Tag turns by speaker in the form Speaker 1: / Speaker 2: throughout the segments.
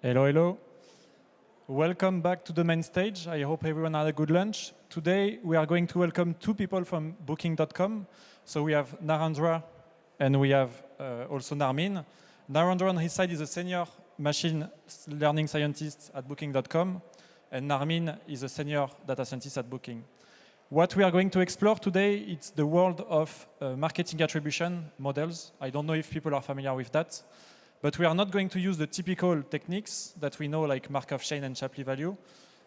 Speaker 1: Hello, hello. Welcome back to the main stage. I hope everyone had a good lunch. Today, we are going to welcome two people from Booking.com. So we have Narendra and we have also Narmin. Narendra on his side is a senior machine learning scientist at Booking.com, and Narmin is a senior data scientist at Booking. What we are going to explore today is the world of marketing attribution models. I don't know if people are familiar with that, but we are not going to use the typical techniques that we know, like Markov chain and Shapley value.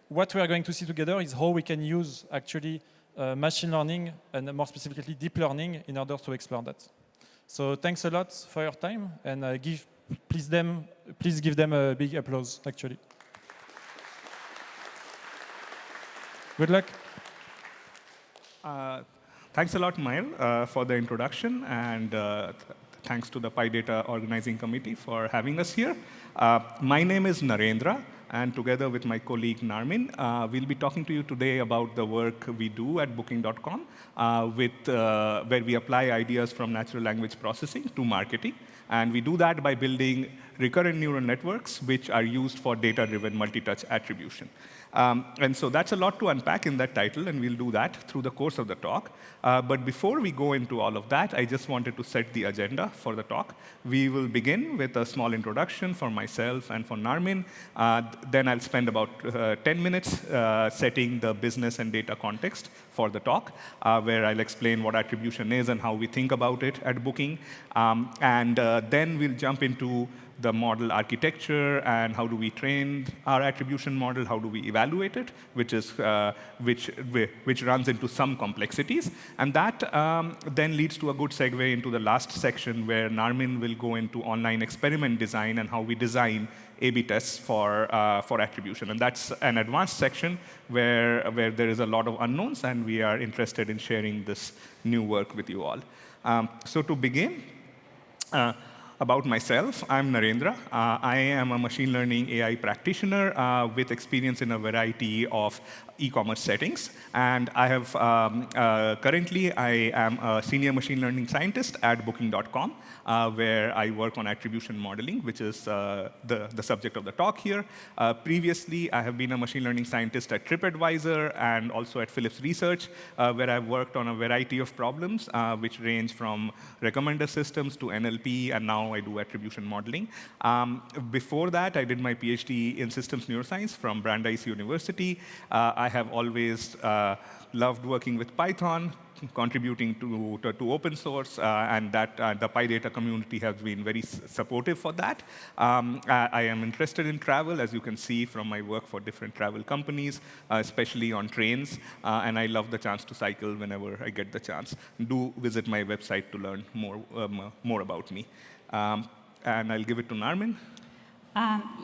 Speaker 1: What we are going to see together is how we can use actually machine learning and more specifically deep learning in order to explore that. So thanks a lot for your time, and please give them a big applause, actually. Good luck.
Speaker 2: Thanks a lot, Mael, for the introduction, and thanks to the PyData organizing committee for having us here. My name is Narendra, and together with my colleague Narmin, we'll be talking to you today about the work we do at Booking.com, where we apply ideas from natural language processing to marketing. And we do that by building recurrent neural networks, which are used for data-driven multi-touch attribution. And so that's a lot to unpack in that title, and we'll do that through the course of the talk. But before we go into all of that, I just wanted to set the agenda for the talk. We will begin with a small introduction for myself and for Narmin. Then I'll spend about 10 minutes setting the business and data context for the talk, where I'll explain what attribution is and how we think about it at Booking. Then we'll jump into the model architecture and how do we train our attribution model, how do we evaluate it, which runs into some complexities. And that then leads to a good segue into the last section where Narmin will go into online experiment design and how we design A/B tests for attribution. And that's an advanced section where there is a lot of unknowns, and we are interested in sharing this new work with you all. So to begin, about myself, I'm Narendra. I am a machine learning AI practitioner with experience in a variety of e-commerce settings. And I have currently, I am a senior machine learning scientist at Booking.com, where I work on attribution modeling, which is the subject of the talk here. Previously, I have been a machine learning scientist at TripAdvisor and also at Philips Research, where I've worked on a variety of problems, which range from recommender systems to NLP, and now I do attribution modeling. Before that, I did my PhD in systems neuroscience from Brandeis University. I have always loved working with Python, contributing to open source, and that the PyData community has been very supportive for that. I am interested in travel, as you can see from my work for different travel companies, especially on trains, and I love the chance to cycle whenever I get the chance. Do visit my website to learn more about me. And I'll give it to Narmin.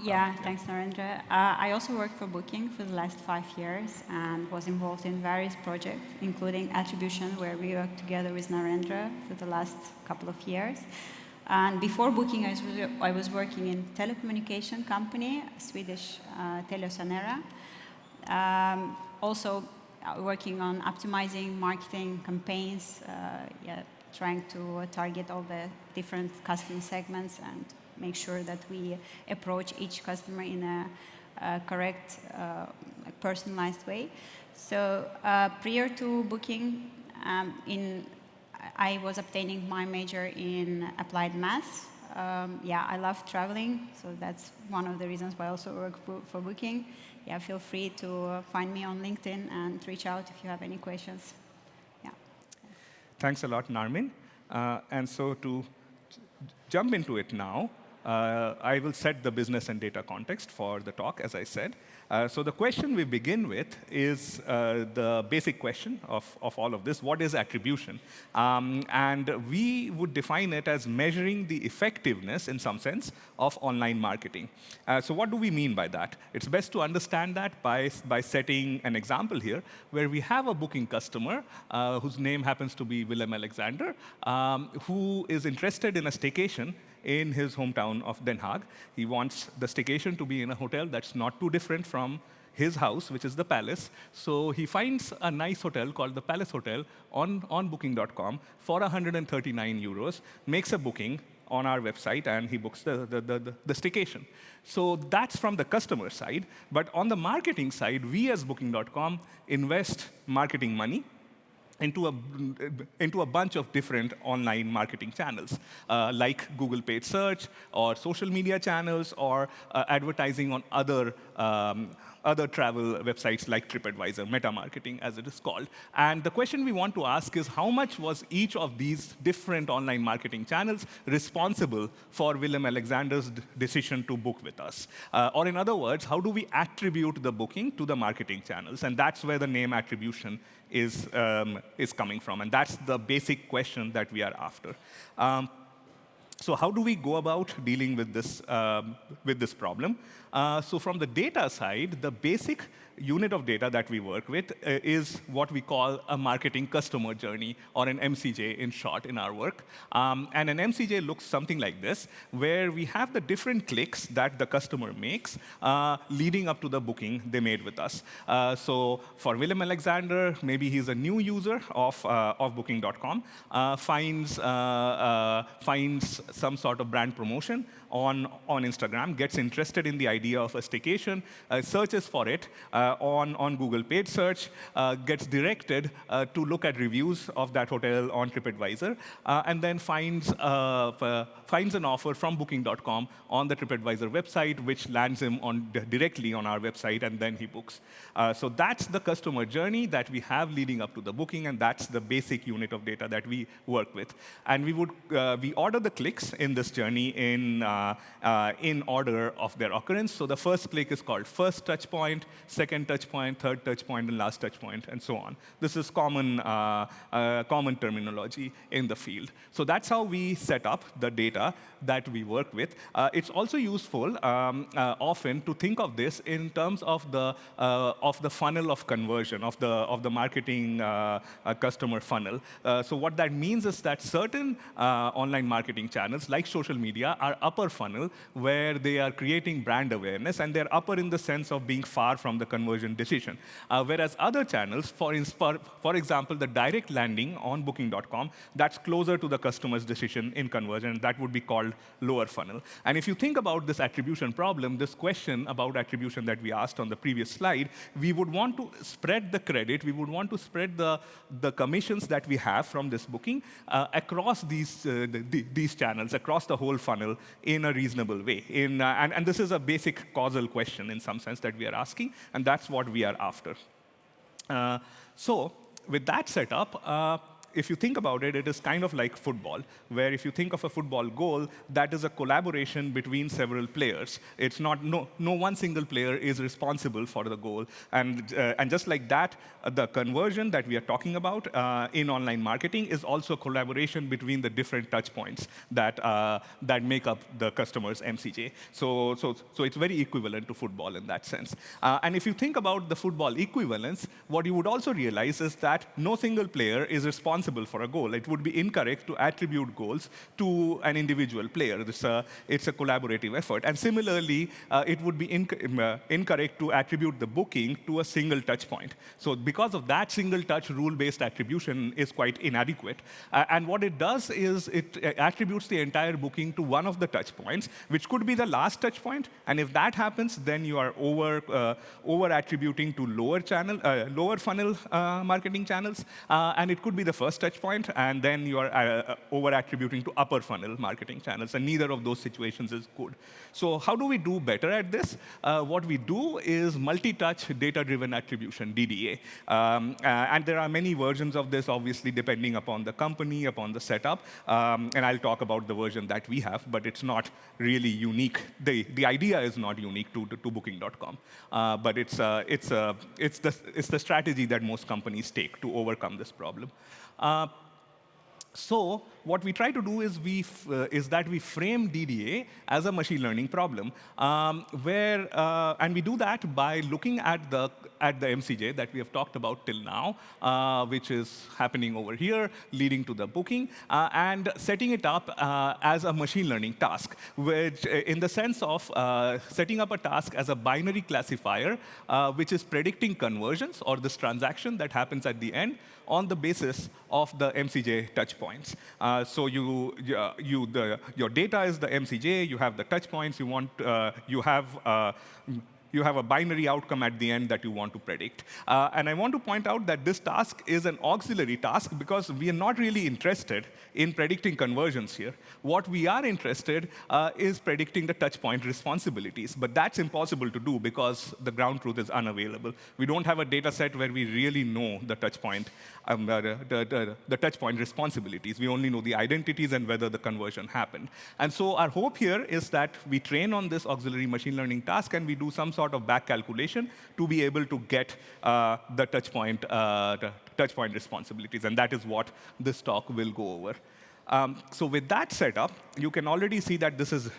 Speaker 3: Yeah, thanks, Narendra. I also worked for Booking for the last 5 years and was involved in various projects, including attribution, where we worked together with Narendra for the last couple of years. And before Booking, I was working in a telecommunication company, Swedish TeliaSonera. Also working on optimizing marketing campaigns, trying to target all the different customer segments and make sure that we approach each customer in a correct, personalized way. So prior to Booking, I was obtaining my major in applied maths. I love traveling, so that's one of the reasons why I also work for Booking. Yeah, feel free to find me on LinkedIn and reach out if you have any questions. Yeah.
Speaker 2: Thanks a lot, Narmin. And so to jump into it now, I will set the business and data context for the talk, as I said. So the question we begin with is the basic question of all of this: what is attribution? And we would define it as measuring the effectiveness, in some sense, of online marketing. So what do we mean by that? It's best to understand that by setting an example here, where we have a Booking customer whose name happens to be Willem Alexander, who is interested in a staycation in his hometown of Den Haag. He wants the staycation to be in a hotel that's not too different from his house, which is the Palace. So he finds a nice hotel called the Palace Hotel on Booking.com for 139 euros, makes a booking, on our website, and he books the staycation. So that's from the customer side. But on the marketing side, we as Booking.com invest marketing money into a bunch of different online marketing channels, like Google paid search, or social media channels, or advertising on other travel websites like TripAdvisor, meta marketing as it is called. And the question we want to ask is, how much was each of these different online marketing channels responsible for Willem Alexander's decision to book with us? Or in other words, how do we attribute the booking to the marketing channels? And that's where the name attribution is coming from. And that's the basic question that we are after. So how do we go about dealing with this problem? So from the data side, the basic unit of data that we work with is what we call a marketing customer journey, or an MCJ in short in our work. And an MCJ looks something like this, where we have the different clicks that the customer makes leading up to the booking they made with us. So for Willem Alexander, maybe he's a new user of Booking.com, finds some sort of brand promotion on Instagram, gets interested in the idea of a staycation, searches for it on Google paid search, gets directed to look at reviews of that hotel on TripAdvisor, and then finds an offer from Booking.com on the TripAdvisor website, which lands him directly on our website, and then he books. So that's the customer journey that we have leading up to the booking, and that's the basic unit of data that we work with. And we order the clicks in this journey in order of their occurrence. So the first click is called first touch point, second touch point, third touch point, and last touch point, and so on. This is common terminology in the field. So that's how we set up the data that we work with. It's also useful often to think of this in terms of the funnel of conversion, of the marketing customer funnel. So what that means is that certain online marketing channels, like social media, are upper funnel, where they are creating brand awareness, and they're upper in the sense of being far from the conversion decision. Whereas other channels, for example, the direct landing on Booking.com, that's closer to the customer's decision in conversion. That would be called lower funnel. And if you think about this attribution problem, this question about attribution that we asked on the previous slide, we would want to spread the credit, we would want to spread the commissions that we have from this booking across these channels, across the whole funnel in a reasonable way. And this is a basic causal question in some sense that we are asking, and that's what we are after. So with that setup, if you think about it, it is kind of like football, where if you think of a football goal, that is a collaboration between several players. It's not no one single player is responsible for the goal. And just like that, the conversion that we are talking about in online marketing is also collaboration between the different touch points that make up the customer's MCJ. So it's very equivalent to football in that sense. And if you think about the football equivalence, what you would also realize is that no single player is responsible for a goal. It would be incorrect to attribute goals to an individual player. It's a collaborative effort. And similarly, it would be incorrect to attribute the booking to a single touch point. So because of that, single touch rule-based attribution is quite inadequate. And what it does is it attributes the entire booking to one of the touch points, which could be the last touch point. And if that happens, then you are over attributing to lower funnel marketing channels. And it could be the first touch point, and then you are over-attributing to upper funnel marketing channels, and neither of those situations is good. So how do we do better at this? What we do is multi-touch data-driven attribution, DDA. And there are many versions of this, obviously, depending upon the company, upon the setup. And I'll talk about the version that we have, but it's not really unique. The idea is not unique to Booking.com, but it's the strategy that most companies take to overcome this problem. So what we try to do is that we frame DDA as a machine learning problem, and we do that by looking at the MCJ that we have talked about till now, which is happening over here, leading to the booking, and setting it up as a machine learning task, which in the sense of setting up a task as a binary classifier, which is predicting conversions or this transaction that happens at the end on the basis of the MCJ touch points. So your data is the MCJ, you have the touch points, you have a binary outcome at the end that you want to predict. And I want to point out that this task is an auxiliary task because we are not really interested in predicting conversions here. What we are interested is predicting the touch point responsibilities. But that's impossible to do because the ground truth is unavailable. We don't have a data set where we really know the touch point, the touch point responsibilities. We only know the identities and whether the conversion happened. And so our hope here is that we train on this auxiliary machine learning task and we do some sort of back calculation to be able to get the touch point responsibilities. And that is what this talk will go over. So with that setup, you can already see that this is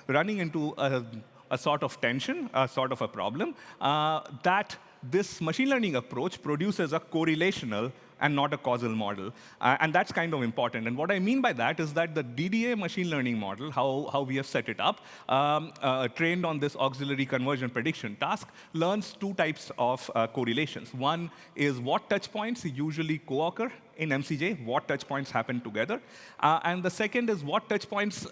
Speaker 2: running into a sort of tension, a sort of a problem, that this machine learning approach produces a correlational and not a causal model. And that's kind of important. And what I mean by that is that the DDA machine learning model, how we have set it up, trained on this auxiliary conversion prediction task, learns two types of correlations. One is what touch points usually co-occur in MCJ, what touch points happen together. And the second is what touch points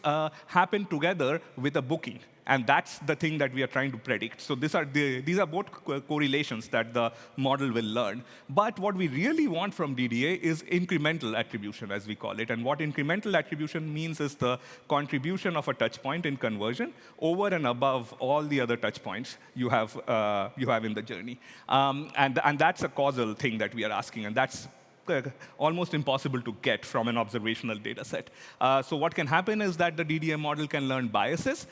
Speaker 2: happen together with a booking. And that's the thing that we are trying to predict. So these are both correlations that the model will learn. But what we really want from DDA is incremental attribution, as we call it. And what incremental attribution means is the contribution of a touch point in conversion over and above all the other touch points you have in the journey. And that's a causal thing that we are asking. And that's almost impossible to get from an observational data set. So what can happen is that the DDA model can learn biases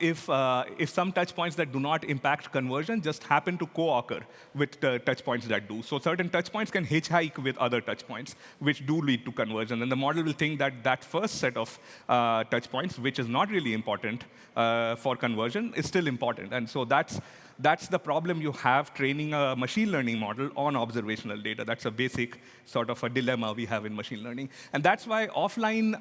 Speaker 2: if some touch points that do not impact conversion just happen to co-occur with touch points that do. So certain touch points can hitchhike with other touch points, which do lead to conversion. And the model will think that that first set of touch points, which is not really important for conversion, is still important. And so that's the problem you have training a machine learning model on observational data. That's a basic sort of a dilemma we have in machine learning. And that's why offline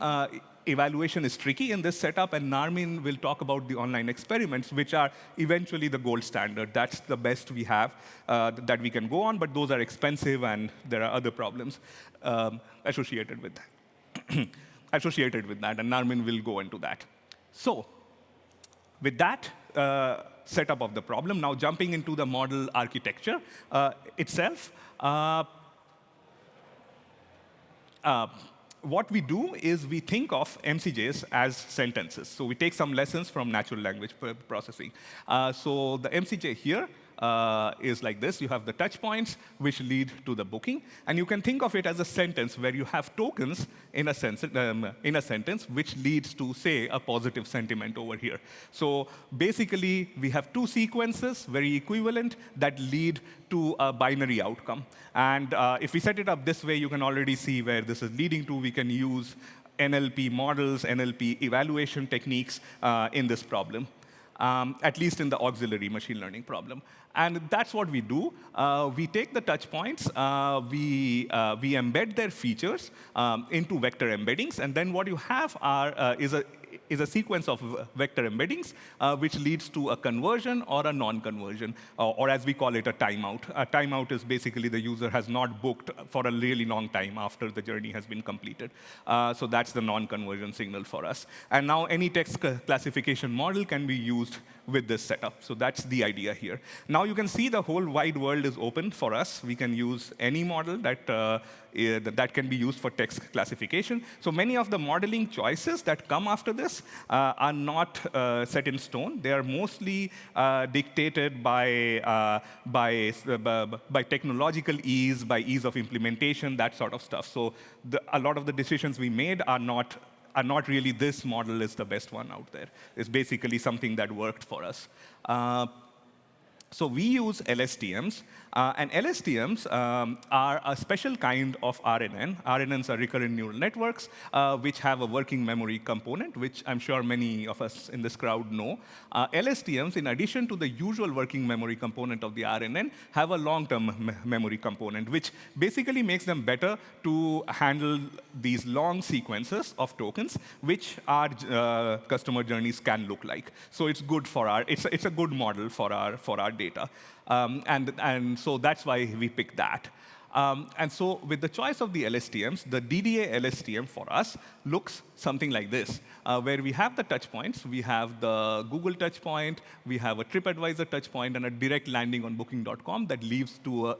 Speaker 2: evaluation is tricky in this setup, and Narmin will talk about the online experiments, which are eventually the gold standard. That's the best we have that we can go on, but those are expensive, and there are other problems associated with that. And Narmin will go into that. So with that setup of the problem, now jumping into the model architecture itself, what we do is we think of MCJs as sentences. So we take some lessons from natural language processing. So the MCJ here is like this. You have the touch points, which lead to the booking. And you can think of it as a sentence where you have tokens in a sentence, which leads to, say, a positive sentiment over here. So basically, we have two sequences, very equivalent, that lead to a binary outcome. And if we set it up this way, you can already see where this is leading to. We can use NLP models, NLP evaluation techniques in this problem. At least in the auxiliary machine learning problem. And that's what we do. We take the touch points, we embed their features into vector embeddings, and then what you have is a sequence of vector embeddings, which leads to a conversion or a non-conversion, or as we call it, a timeout. A timeout is basically the user has not booked for a really long time after the journey has been completed. So that's the non-conversion signal for us. And now any text classification model can be used with this setup. So that's the idea here. Now you can see the whole wide world is open for us. We can use any model that can be used for text classification. So many of the modeling choices that come after this are not set in stone. They are mostly dictated by technological ease, by ease of implementation, that sort of stuff. So a lot of the decisions we made are not really this model is the best one out there. It's basically something that worked for us. So we use LSTMs, and LSTMs are a special kind of RNN. RNNs are recurrent neural networks, which have a working memory component, which I'm sure many of us in this crowd know. LSTMs, in addition to the usual working memory component of the RNN, have a long-term memory component, which basically makes them better to handle these long sequences of tokens, which our customer journeys can look like. So it's good for it's a good model for our data. And so that's why we picked that. And so with the choice of the LSTMs, the DDA LSTM for us looks something like this, where we have the touch points. We have the Google touch point, we have a TripAdvisor touch point, and a direct landing on Booking.com that leads to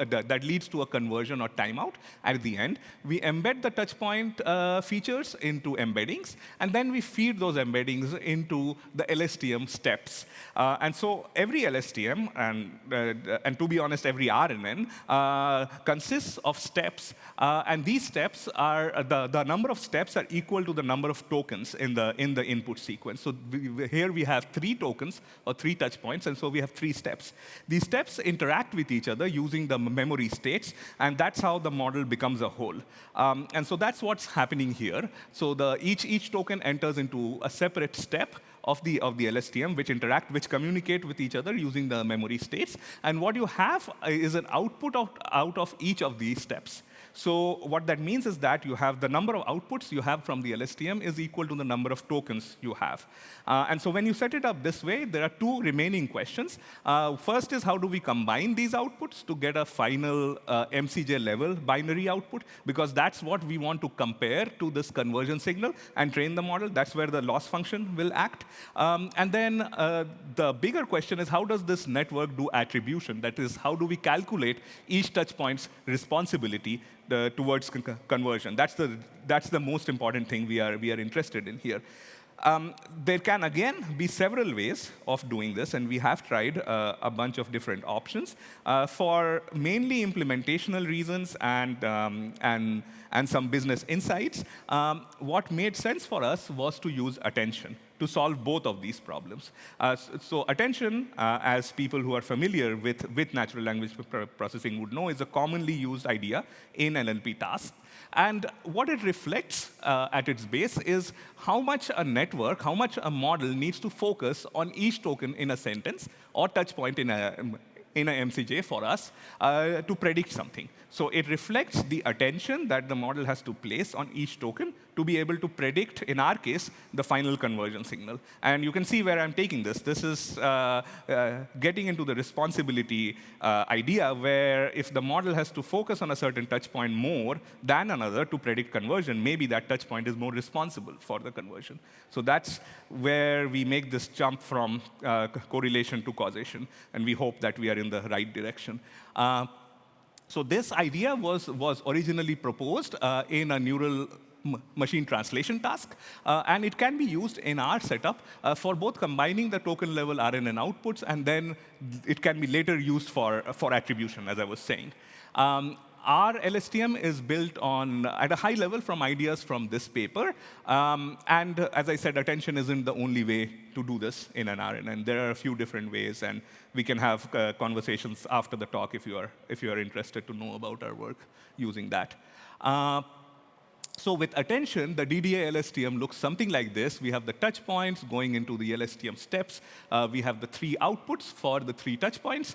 Speaker 2: a conversion or timeout at the end. We embed the touch point features into embeddings, and then we feed those embeddings into the LSTM steps. And so every LSTM, and to be honest, every RNN, consists of steps, and these steps are the number of steps are equal to the number of tokens in the input sequence. So here we have 3 tokens or 3 touch points, and so we have 3 steps. These steps interact with each other using the memory states, and that's how the model becomes a whole. And so that's what's happening here. So each token enters into a separate step of the LSTM, which communicate with each other using the memory states. And what you have is an output out of each of these steps. So what that means is that you have the number of outputs you have from the LSTM is equal to the number of tokens you have. And so when you set it up this way, there are 2 remaining questions. First is, how do we combine these outputs to get a final MCJ level binary output? Because that's what we want to compare to this conversion signal and train the model. That's where the loss function will act. And then the bigger question is, how does this network do attribution? That is, how do we calculate each touch point's responsibility towards conversion? That's the most important thing we are interested in here. There can, again, be several ways of doing this, and we have tried a bunch of different options. For mainly implementational reasons and some business insights, what made sense for us was to use attention to solve both of these problems. So attention, as people who are familiar with natural language processing would know, is a commonly used idea in NLP tasks. And what it reflects at its base is how much a network, how much a model needs to focus on each token in a sentence or touch point in a MCJ for us to predict something. So it reflects the attention that the model has to place on each token to be able to predict, in our case, the final conversion signal. And you can see where I'm taking this. This is getting into the responsibility idea, where if the model has to focus on a certain touch point more than another to predict conversion, maybe that touch point is more responsible for the conversion. So that's where we make this jump from correlation to causation, and we hope that we are in the right direction. So this idea was originally proposed in a neural machine translation task, and it can be used in our setup for both combining the token level RNN outputs, and then it can be later used for attribution, as I was saying. Our LSTM is built at a high level from ideas from this paper. And as I said, attention isn't the only way to do this in an RNN. There are a few different ways, and we can have conversations after the talk if you are interested to know about our work using that. So with attention, the DDA LSTM looks something like this. We have the touch points going into the LSTM steps. We have the 3 outputs for the 3 touch points,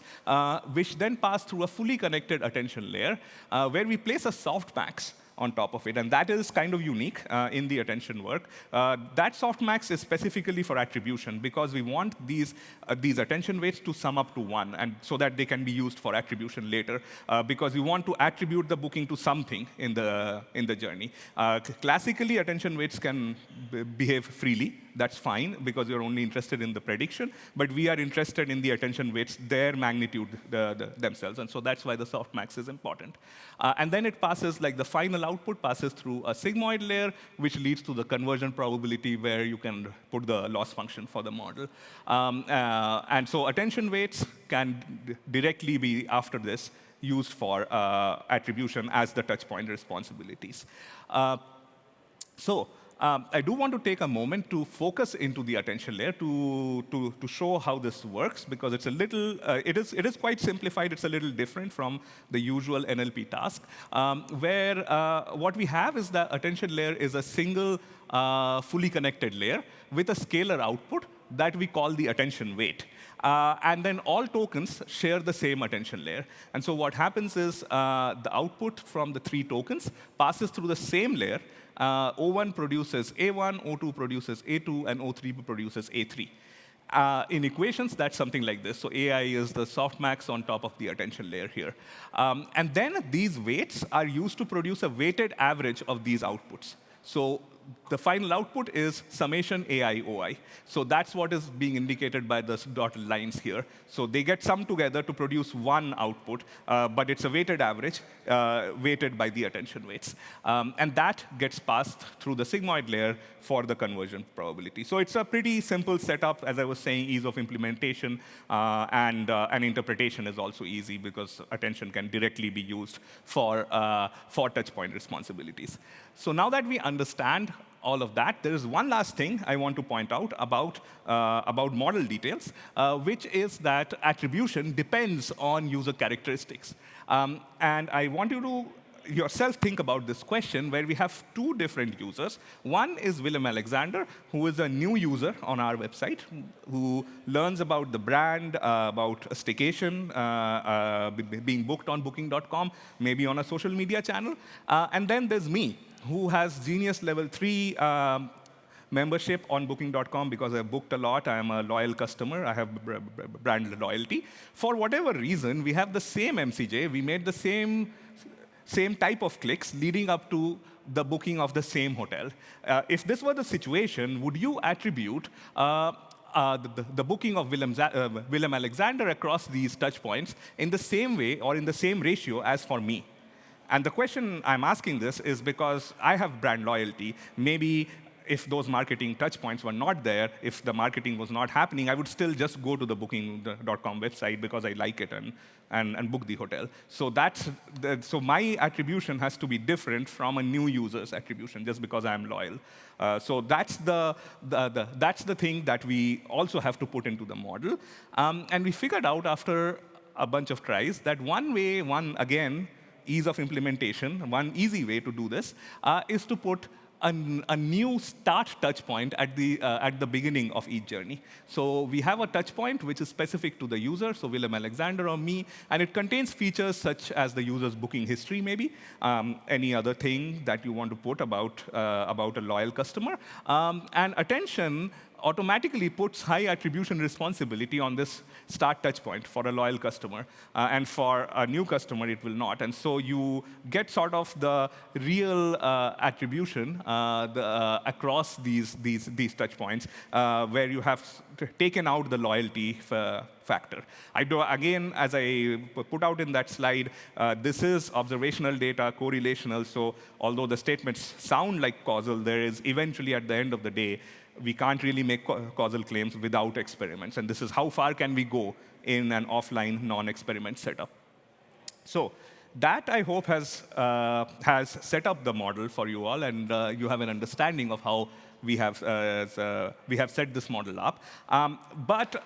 Speaker 2: which then pass through a fully connected attention layer, where we place a softmax on top of it. And that is kind of unique in the attention work. That softmax is specifically for attribution, because we want these attention weights to sum up to 1, and so that they can be used for attribution later, because we want to attribute the booking to something in the journey. Classically, attention weights can behave freely. That's fine, because you're only interested in the prediction. But we are interested in the attention weights, their magnitude themselves. And so that's why the softmax is important. And then it passes, like the final output passes through a sigmoid layer, which leads to the conversion probability, where you can put the loss function for the model. And so attention weights can directly be, after this, used for attribution as the touch point responsibilities. I do want to take a moment to focus into the attention layer to show how this works, because it's a little, it is quite simplified. It's a little different from the usual NLP task, where what we have is the attention layer is a single fully connected layer with a scalar output that we call the attention weight. And then all tokens share the same attention layer. And so what happens is the output from the 3 tokens passes through the same layer. O1 produces A1, O2 produces A2, and O3 produces A3. In equations, that's something like this. So AI is the softmax on top of the attention layer here. And then these weights are used to produce a weighted average of these outputs. So the final output is summation AI OI. So that's what is being indicated by the dotted lines here. So they get summed together to produce one output, but it's a weighted average, weighted by the attention weights. And that gets passed through the sigmoid layer for the conversion probability. So it's a pretty simple setup. As I was saying, ease of implementation, and interpretation is also easy because attention can directly be used for touchpoint responsibilities. So now that we understand all of that, there is one last thing I want to point out about model details, which is that attribution depends on user characteristics. And I want you to yourself think about this question where we have two different users. One is Willem Alexander, who is a new user on our website, who learns about the brand, about a staycation, being booked on booking.com, maybe on a social media channel. And then there's me, who has Genius Level 3 membership on booking.com because I've booked a lot. I'm a loyal customer. I have brand loyalty. For whatever reason, we have the same MCJ. We made the same type of clicks leading up to the booking of the same hotel. If this were the situation, would you attribute the booking of Willem Alexander across these touch points in the same way or in the same ratio as for me? And the question I'm asking this is because I have brand loyalty. Maybe if those marketing touch points were not there, if the marketing was not happening, I would still just go to the booking.com website because I like it and book the hotel. So so my attribution has to be different from a new user's attribution just because I'm loyal. So that's the thing that we also have to put into the model. And we figured out after a bunch of tries that again, ease of implementation, one easy way to do this is to put a new start touch point at the beginning of each journey. So we have a touch point which is specific to the user, so Willem Alexander or me, and it contains features such as the user's booking history, maybe, any other thing that you want to put about a loyal customer. And attention automatically puts high attribution responsibility on this start touch point for a loyal customer. And for a new customer, it will not. And so you get sort of the real attribution across these touch points where you have taken out the loyalty factor. Again, as I put out in that slide, this is observational data, correlational. So although the statements sound like causal, there is eventually, at the end of the day, we can't really make causal claims without experiments. And this is how far can we go in an offline, non-experiment setup. So that, I hope, has set up the model for you all, and you have an understanding of how we have set this model up. But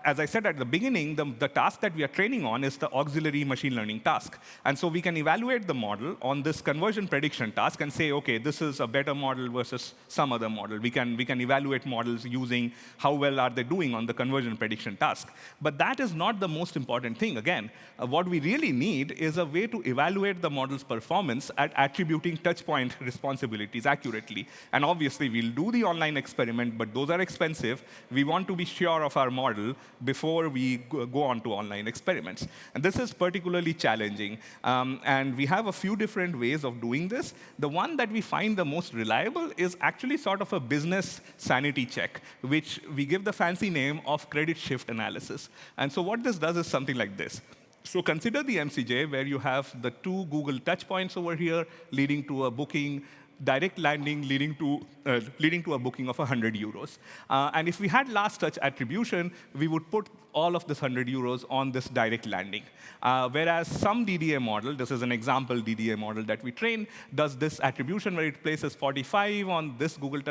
Speaker 2: as I said at the beginning, the task that we are training on is the auxiliary machine learning task. And so we can evaluate the model on this conversion prediction task and say, OK, this is a better model versus some other model. We can evaluate models using how well are they doing on the conversion prediction task. But that is not the most important thing. Again, what we really need is a way to evaluate the model's performance at attributing touchpoint responsibilities accurately. And obviously, we'll do the online experiment, but those are expensive. We want to be sure of our model before we go on to online experiments. And this is particularly challenging. And we have a few different ways of doing this. The one that we find the most reliable is actually sort of a business sanity check, which we give the fancy name of credit shift analysis. And so what this does is something like this. So consider the MCJ where you have the two Google touch points over here leading to a booking, direct landing leading to a booking of 100 euros. And if we had last touch attribution, we would put all of this 100 euros on this direct landing. Whereas some DDA model, this is an example DDA model that we train, does this attribution where it places 45 on this Google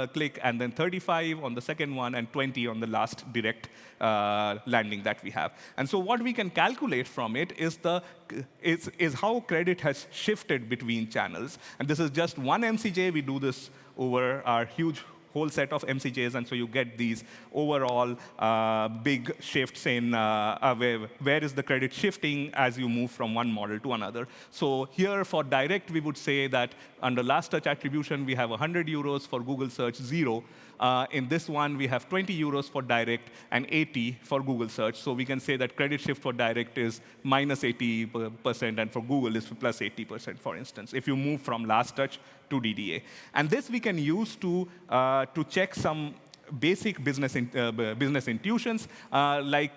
Speaker 2: click, and then 35 on the second one, and 20 on the last direct landing that we have. And so what we can calculate from it is how credit has shifted between channels. And this is just one MCJ. We do this over our huge whole set of MCJs, and so you get these overall big shifts in where is the credit shifting as you move from one model to another. So here for direct, we would say that under last touch attribution, we have 100 euros, for Google search, 0. In this one, we have 20 euros for direct and 80 for Google search. So we can say that credit shift for direct is minus 80%, and for Google is plus 80%, for instance, if you move from last touch to DDA. And this we can use to check some basic business intuitions, like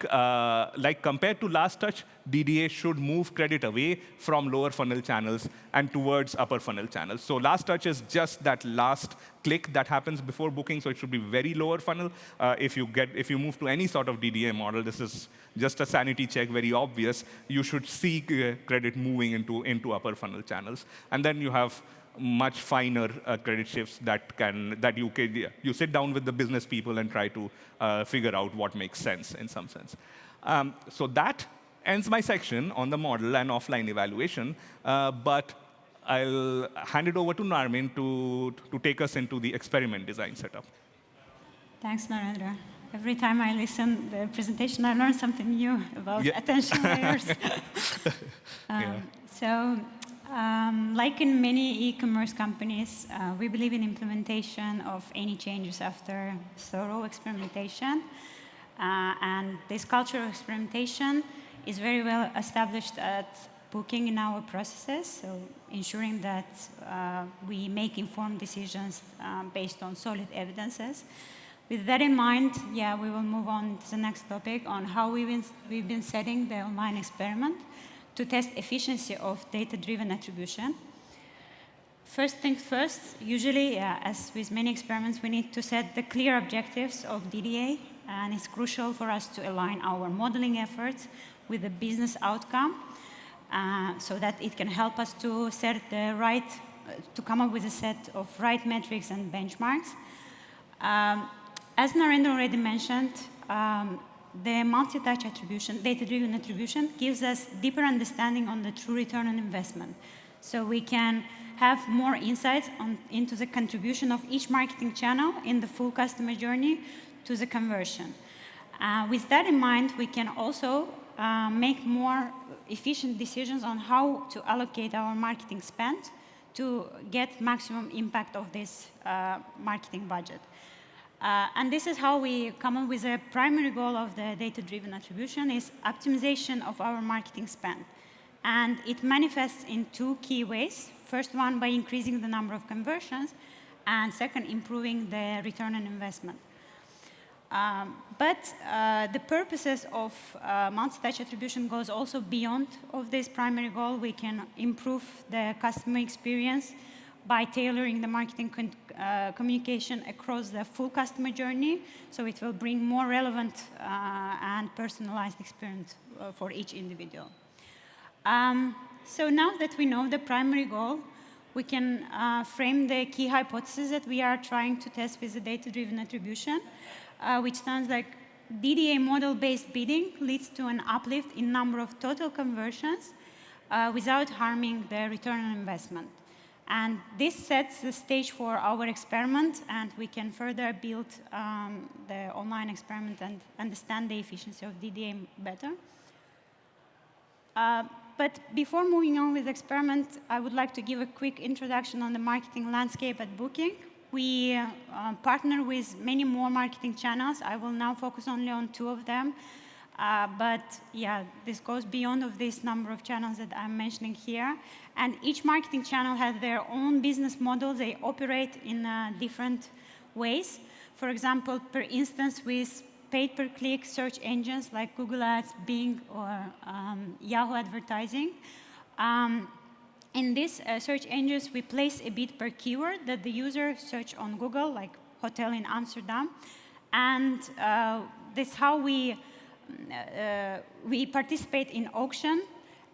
Speaker 2: compared to last touch, DDA should move credit away from lower funnel channels and towards upper funnel channels. So last touch is just that last click that happens before booking, so it should be very lower funnel. If you move to any sort of DDA model, this is just a sanity check, very obvious. You should see credit moving into upper funnel channels, and then you have much finer credit shifts that you sit down with the business people and try to figure out what makes sense in some sense. So that ends my section on the model and offline evaluation. But I'll hand it over to Narmin to take us into the experiment design setup.
Speaker 3: Thanks, Narendra. Every time I listen to the presentation, I learn something new about attention layers. So. Like in many e-commerce companies, we believe in implementation of any changes after thorough experimentation. And this culture of experimentation is very well established at Booking in our processes, so ensuring that we make informed decisions based on solid evidences. With that in mind, we will move on to the next topic on how we've been setting the online experiment to test efficiency of data-driven attribution. First things first, usually, as with many experiments, we need to set the clear objectives of DDA, and it's crucial for us to align our modeling efforts with the business outcome, so that it can help us to to come up with a set of right metrics and benchmarks. As Narendra already mentioned, the multi-touch attribution, data-driven attribution, gives us deeper understanding on the true return on investment. So we can have more insights into the contribution of each marketing channel in the full customer journey to the conversion. With that in mind, we can also make more efficient decisions on how to allocate our marketing spend to get maximum impact of this marketing budget. And this is how we come up with a primary goal of the data-driven attribution is optimization of our marketing spend. And it manifests in two key ways. First one, by increasing the number of conversions, and second, improving the return on investment. But the purposes of multi-touch attribution goes also beyond of this primary goal. We can improve the customer experience by tailoring the marketing communication across the full customer journey, so it will bring more relevant and personalized experience for each individual. So now that we know the primary goal, we can frame the key hypothesis that we are trying to test with the data-driven attribution, which sounds like DDA model-based bidding leads to an uplift in number of total conversions without harming the return on investment. And this sets the stage for our experiment, and we can further build the online experiment and understand the efficiency of DDA better. But before moving on with the experiment, I would like to give a quick introduction on the marketing landscape at Booking. We partner with many more marketing channels. I will now focus only on two of them. But this goes beyond of this number of channels that I'm mentioning here. And each marketing channel has their own business model. They operate in different ways. For example, per instance, with pay-per-click search engines like Google Ads, Bing, or Yahoo advertising. In these search engines, we place a bid per keyword that the user search on Google, like hotel in Amsterdam. And this is how we participate in auction,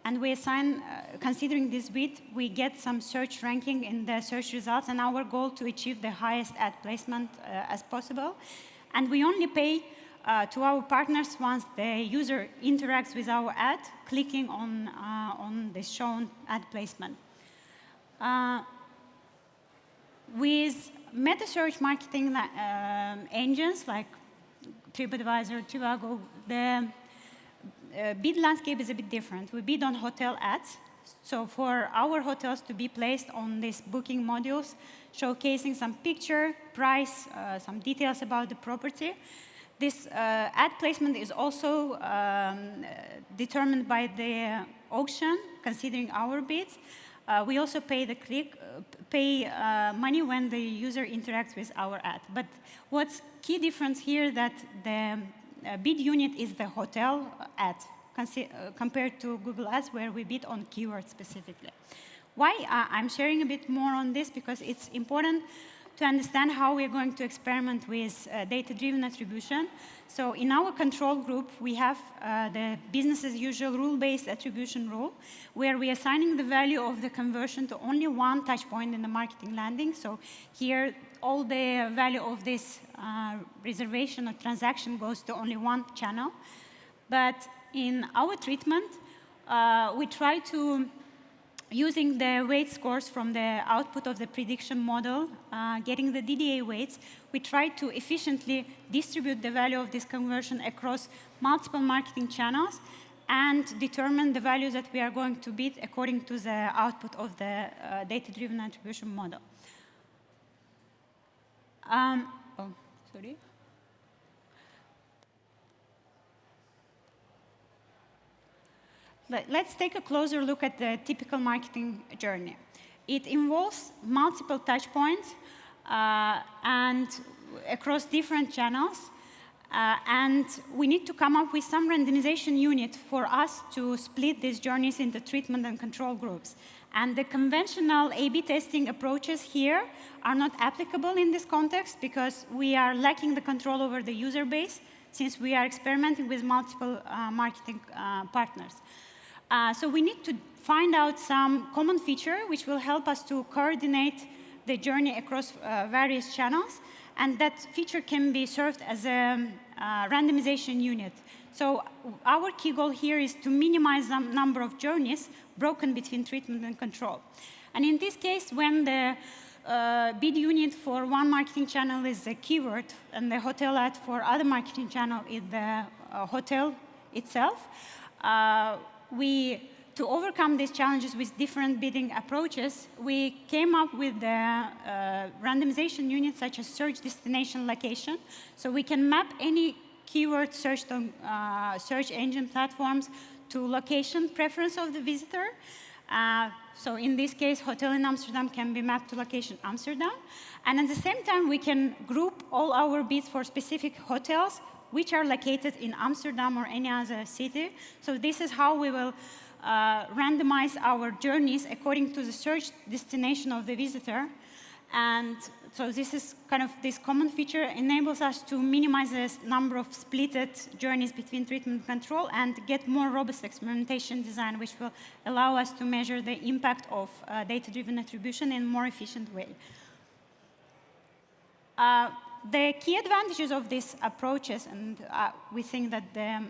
Speaker 3: and we assign, considering this bid, we get some search ranking in the search results, and our goal to achieve the highest ad placement as possible. And we only pay to our partners once the user interacts with our ad, clicking on the shown ad placement. With meta search marketing engines like TripAdvisor, Trivago, the bid landscape is a bit different. We bid on hotel ads, So for our hotels to be placed on these booking modules, showcasing some picture, price, some details about the property. This ad placement is also determined by the auction, considering our bids. We also pay money when the user interacts with our ad. But what's key difference here that the bid unit is the hotel ad compared to Google Ads, where we bid on keywords specifically. Why I'm sharing a bit more on this? Because it's important to understand how we're going to experiment with data-driven attribution. So in our control group, we have the business as usual rule-based attribution rule, where we are assigning the value of the conversion to only one touch point in the marketing landing. So here, all the value of this reservation or transaction goes to only one channel. But in our treatment, we try to, using the weight scores from the output of the prediction model, getting the DDA weights, we try to efficiently distribute the value of this conversion across multiple marketing channels and determine the values that we are going to bid according to the output of the data-driven attribution model. Sorry. Let's take a closer look at the typical marketing journey. It involves multiple touch points and across different channels. And we need to come up with some randomization unit for us to split these journeys into treatment and control groups. And the conventional A/B testing approaches here are not applicable in this context because we are lacking the control over the user base since we are experimenting with multiple marketing partners. So we need to find out some common feature which will help us to coordinate the journey across various channels. And that feature can be served as a randomization unit. So our key goal here is to minimize the number of journeys broken between treatment and control. And in this case, when the bid unit for one marketing channel is the keyword and the hotel ad for other marketing channel is the hotel itself, to overcome these challenges with different bidding approaches, we came up with the randomization units such as search destination location. So we can map any keyword searched on search engine platforms to location preference of the visitor. So in this case, hotel in Amsterdam can be mapped to location Amsterdam. And at the same time, we can group all our bids for specific hotels which are located in Amsterdam or any other city. So this is how we will randomize our journeys according to the search destination of the visitor. And so this is kind of this common feature enables us to minimize the number of splitted journeys between treatment and control and get more robust experimentation design, which will allow us to measure the impact of data-driven attribution in a more efficient way. The key advantages of these approaches, and we think that the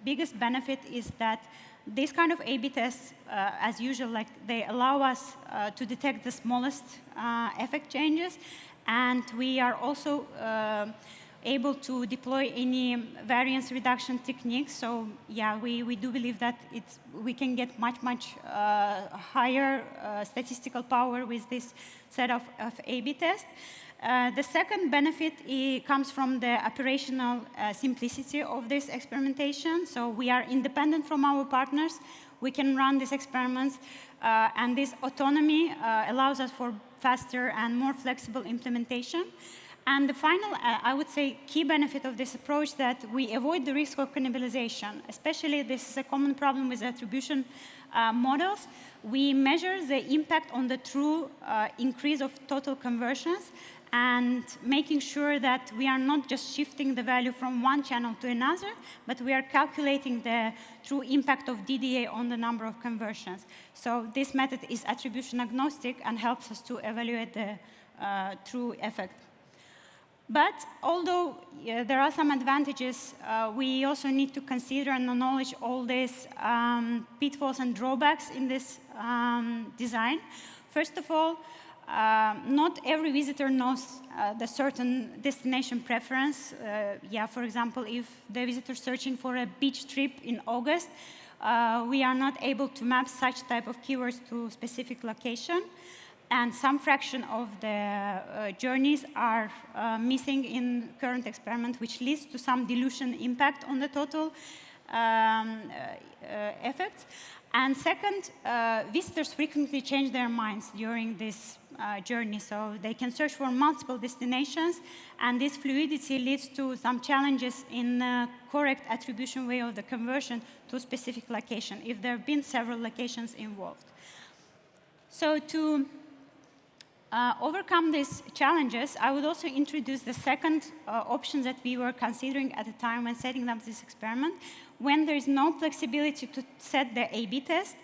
Speaker 3: biggest benefit is that these kind of A/B tests, as usual, they allow us to detect the smallest effect changes, and we are also able to deploy any variance reduction techniques. So yeah, we do believe that we can get much higher statistical power with this set of A/B tests. The second benefit comes from the operational simplicity of this experimentation. So we are independent from our partners. We can run these experiments, and this autonomy allows us for faster and more flexible implementation. And the final, I would say, key benefit of this approach that we avoid the risk of cannibalization. Especially, this is a common problem with attribution models. We measure the impact on the true increase of total conversions and making sure that we are not just shifting the value from one channel to another, but we are calculating the true impact of DDA on the number of conversions. So this method is attribution agnostic and helps us to evaluate the true effect. But although there are some advantages, we also need to consider and acknowledge all these pitfalls and drawbacks in this design. First of all, not every visitor knows the certain destination preference. For example, if the visitor is searching for a beach trip in August, we are not able to map such type of keywords to specific location. And some fraction of the journeys are missing in current experiment, which leads to some dilution impact on the total effects. And second, visitors frequently change their minds during this journey, so they can search for multiple destinations, and this fluidity leads to some challenges in correct attribution way of the conversion to a specific location, if there have been several locations involved. So to overcome these challenges, I would also introduce the second option that we were considering at the time when setting up this experiment. When there is no flexibility to set the A/B test,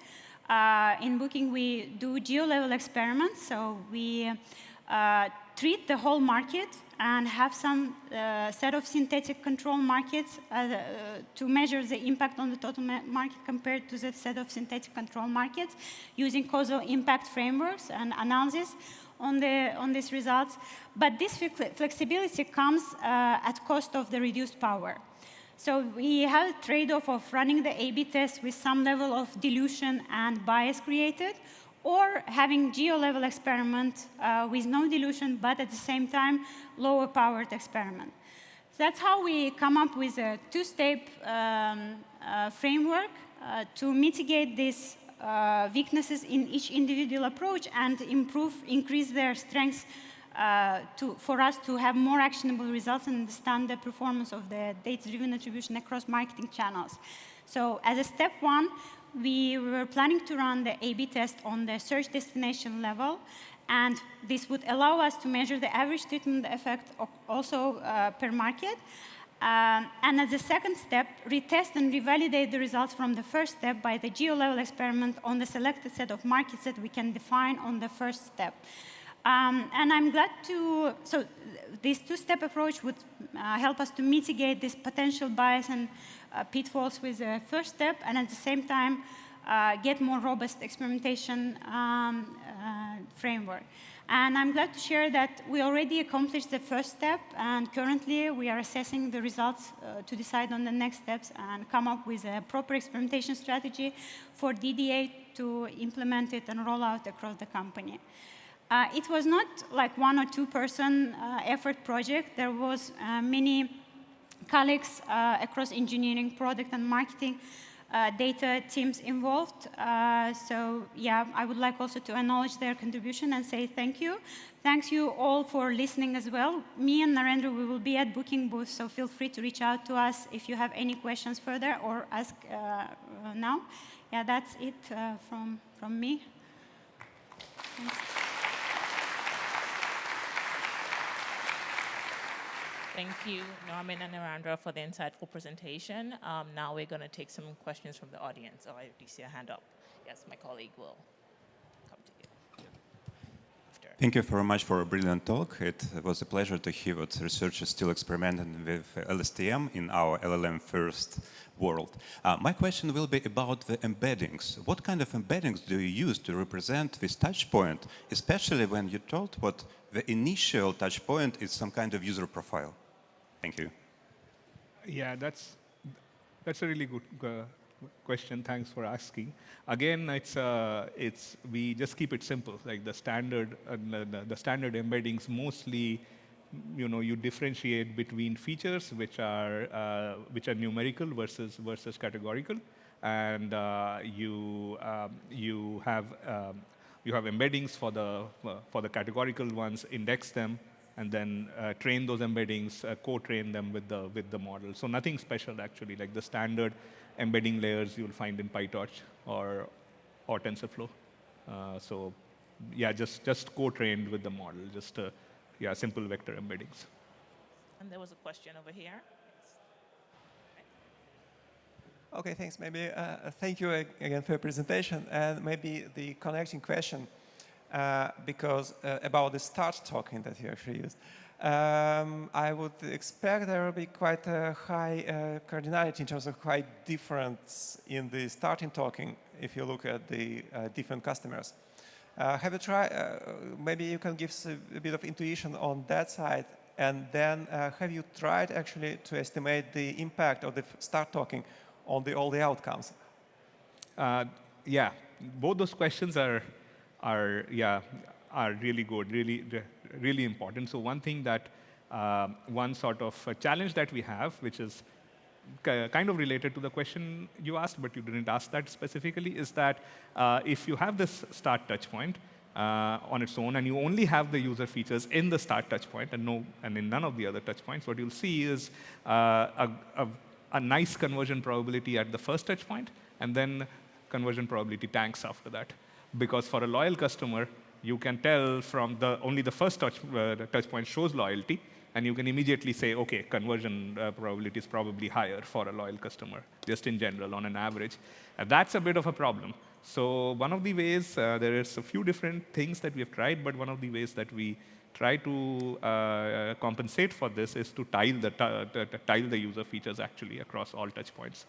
Speaker 3: in Booking we do geo-level experiments, so we treat the whole market and have some set of synthetic control markets to measure the impact on the total market compared to the set of synthetic control markets using causal impact frameworks and analysis on these results. But this flexibility comes at cost of the reduced power. So we have a trade-off of running the A/B test with some level of dilution and bias created, or having geo-level experiment with no dilution, but at the same time, lower powered experiment. So that's how we come up with a two-step framework to mitigate these weaknesses in each individual approach and increase their strengths for us to have more actionable results and understand the performance of the data-driven attribution across marketing channels. So as a step one, we were planning to run the A/B test on the search destination level, and this would allow us to measure the average treatment effect also per market. And as a second step, retest and revalidate the results from the first step by the geo-level experiment on the selected set of markets that we can define on the first step. And I'm glad so this two-step approach would help us to mitigate this potential bias and pitfalls with the first step, and at the same time, get more robust experimentation framework. And I'm glad to share that we already accomplished the first step, and currently we are assessing the results to decide on the next steps and come up with a proper experimentation strategy for DDA to implement it and roll out across the company. It was not like one or two person effort project. There was many colleagues across engineering, product, and marketing data teams involved. So yeah, I would like also to acknowledge their contribution and say thank you. Thanks you all for listening as well. Me and Narendra, we will be at Booking booth, so feel free to reach out to us if you have any questions further or ask now. Yeah, that's it from me. Thanks.
Speaker 4: Thank you, Norman and Narendra, for the insightful presentation. Now we're going to take some questions from the audience. Oh, I already see a hand up. Yes, my colleague will come to you. After.
Speaker 5: Thank you very much for a brilliant talk. It was a pleasure to hear what researchers still experimenting with LSTM in our LLM first world. My question will be about the embeddings. What kind of embeddings do you use to represent this touch point, especially when you told what the initial touch point is some kind of user profile? Thank you.
Speaker 2: Yeah, that's a really good question. Thanks for asking. Again, we just keep it simple. Like the standard embeddings mostly, you differentiate between features which are numerical versus categorical, and you have embeddings for the categorical ones, index them, and then train those embeddings, co-train them with the model. So nothing special actually, like the standard embedding layers you'll find in PyTorch or TensorFlow. So yeah, just co-trained with the model, just simple vector embeddings.
Speaker 4: And there was a question over here.
Speaker 6: Okay, thanks. Maybe thank you again for your presentation, and maybe the connecting question, because about the start token that you actually used. I would expect there will be quite a high cardinality in terms of quite difference in the starting token if you look at the different customers. Have you tried, maybe you can give us a bit of intuition on that side, and then have you tried actually to estimate the impact of the start token on all the outcomes?
Speaker 2: Yeah, both those questions are really good, really important. So one thing that one sort of challenge that we have, which is kind of related to the question you asked, but you didn't ask that specifically, is that if you have this start touch point on its own, and you only have the user features in the start touch point and in none of the other touch points, what you'll see is a nice conversion probability at the first touch point, and then conversion probability tanks after that. Because for a loyal customer, you can tell from only the first touch point shows loyalty, and you can immediately say, okay, conversion probability is probably higher for a loyal customer, just in general, on an average. And that's a bit of a problem. So one of the ways, there is a few different things that we have tried, but one of the ways that we try to compensate for this is to tile the user features actually across all touch points.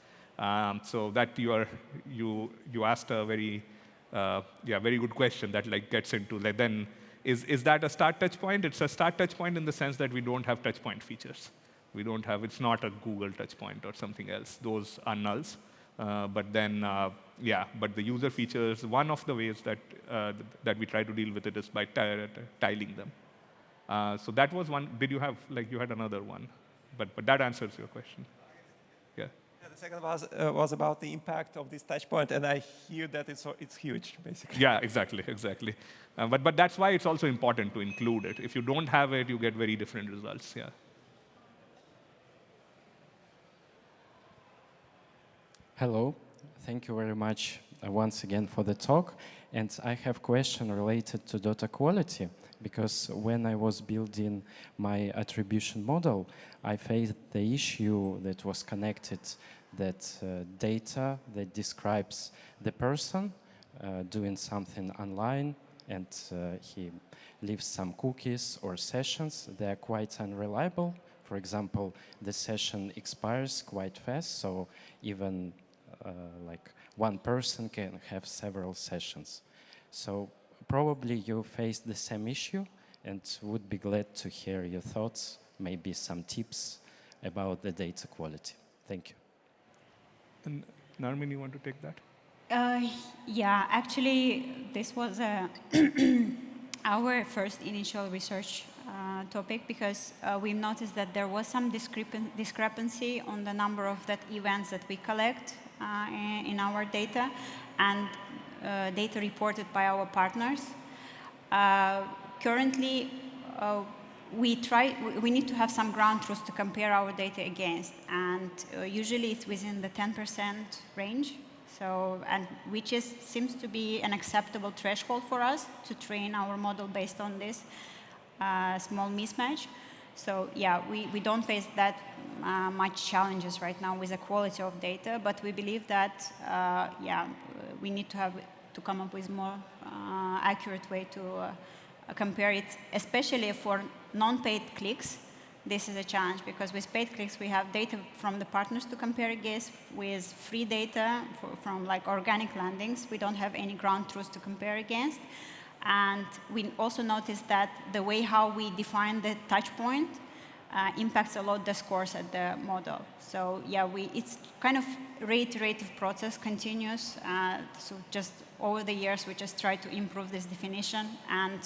Speaker 2: So that you asked a very good question that gets into then is that a start touch point? It's a start touch point in the sense that we don't have touch point features. It's not a Google touch point or something else. Those are nulls. But the user features, one of the ways that we try to deal with it is by tiling them. So that was one. Did you have, you had another one? But that answers your question. Yeah.
Speaker 6: The second was about the impact of this touch point, and I hear that it's huge, basically.
Speaker 2: Yeah, exactly. But that's why it's also important to include it. If you don't have it, you get very different results. Yeah.
Speaker 7: Hello. Thank you very much once again for the talk. And I have a question related to data quality, because when I was building my attribution model, I faced the issue that was connected that data that describes the person doing something online, and he leaves some cookies or sessions. They are quite unreliable. For example, the session expires quite fast, so even one person can have several sessions. So probably you face the same issue, and would be glad to hear your thoughts, maybe some tips about the data quality. Thank you.
Speaker 2: And Narmin, you want to take that?
Speaker 3: Yeah, actually, this was our first initial research topic, because we noticed that there was some discrepancy on the number of events that we collect in our data and data reported by our partners. Currently, we need to have some ground truth to compare our data against, and usually it's within the 10% range. So, and which seems to be an acceptable threshold for us to train our model based on this small mismatch. So yeah, we don't face that much challenges right now with the quality of data, but we believe that we need to come up with more accurate way to compare it, especially for non-paid clicks. This is a challenge, because with paid clicks we have data from the partners to compare against. With free data from organic landings, we don't have any ground truth to compare against. And we also noticed that the way how we define the touch point impacts a lot the scores at the model. So yeah, it's kind of reiterative process, continuous. So just over the years, we just try to improve this definition and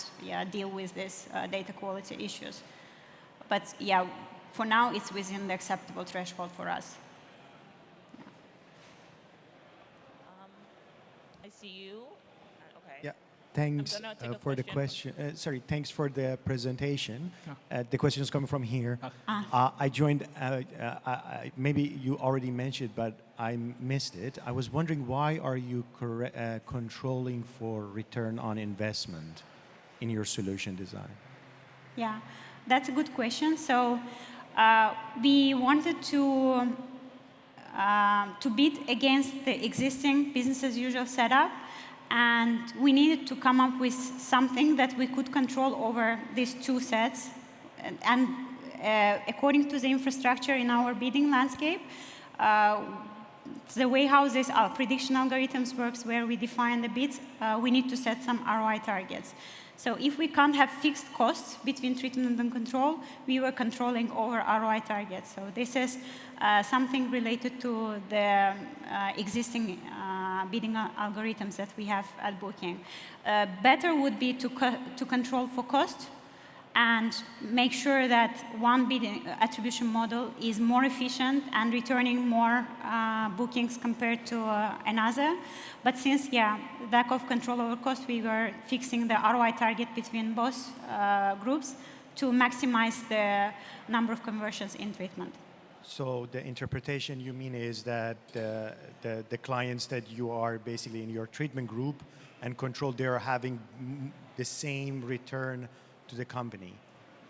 Speaker 3: deal with these data quality issues. But yeah, for now, it's within the acceptable threshold for us.
Speaker 4: I see you. Okay.
Speaker 8: Yeah. Thanks for the question. Sorry, thanks for the presentation. The question is coming from here. I joined, maybe you already mentioned, but I missed it. I was wondering, why are you controlling for return on investment in your solution design?
Speaker 3: Yeah, that's a good question. So we wanted to bid against the existing business as usual setup. And we needed to come up with something that we could control over these two sets. And according to the infrastructure in our bidding landscape, the way how this prediction algorithms works, where we define the bids, we need to set some ROI targets. So if we can't have fixed costs between treatment and control, we were controlling over ROI targets. So this is something related to the existing bidding algorithms that we have at Booking. Better would be to control for cost and make sure that one bidding attribution model is more efficient and returning more bookings compared to another. But since, lack of control over cost, we were fixing the ROI target between both groups to maximize the number of conversions in treatment.
Speaker 8: So the interpretation you mean is that the clients that you are basically in your treatment group and control, they are having the same return to the company.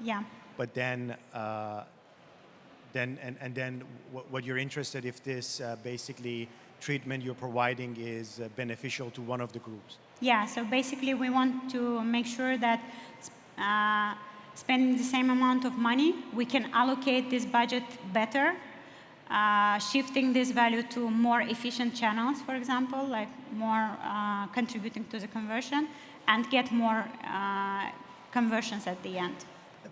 Speaker 3: Yeah.
Speaker 8: But then, what you're interested if this basically treatment you're providing is beneficial to one of the groups.
Speaker 3: Yeah. So basically, we want to make sure that spending the same amount of money, we can allocate this budget better, shifting this value to more efficient channels, for example, like more contributing to the conversion, and get more conversions at the end.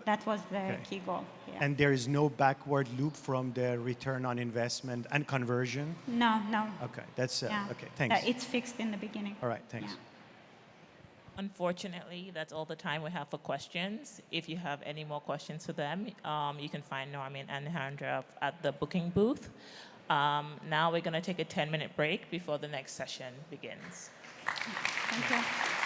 Speaker 3: That was the key goal. Yeah.
Speaker 8: And there is no backward loop from the return on investment and conversion?
Speaker 3: No.
Speaker 8: Okay, that's okay. Thanks.
Speaker 3: It's fixed in the beginning.
Speaker 8: All right, thanks.
Speaker 3: Yeah.
Speaker 4: Unfortunately, that's all the time we have for questions. If you have any more questions for them, you can find Norman and Alejandra at the booking booth. Now we're going to take a 10-minute break before the next session begins.
Speaker 3: Thank you.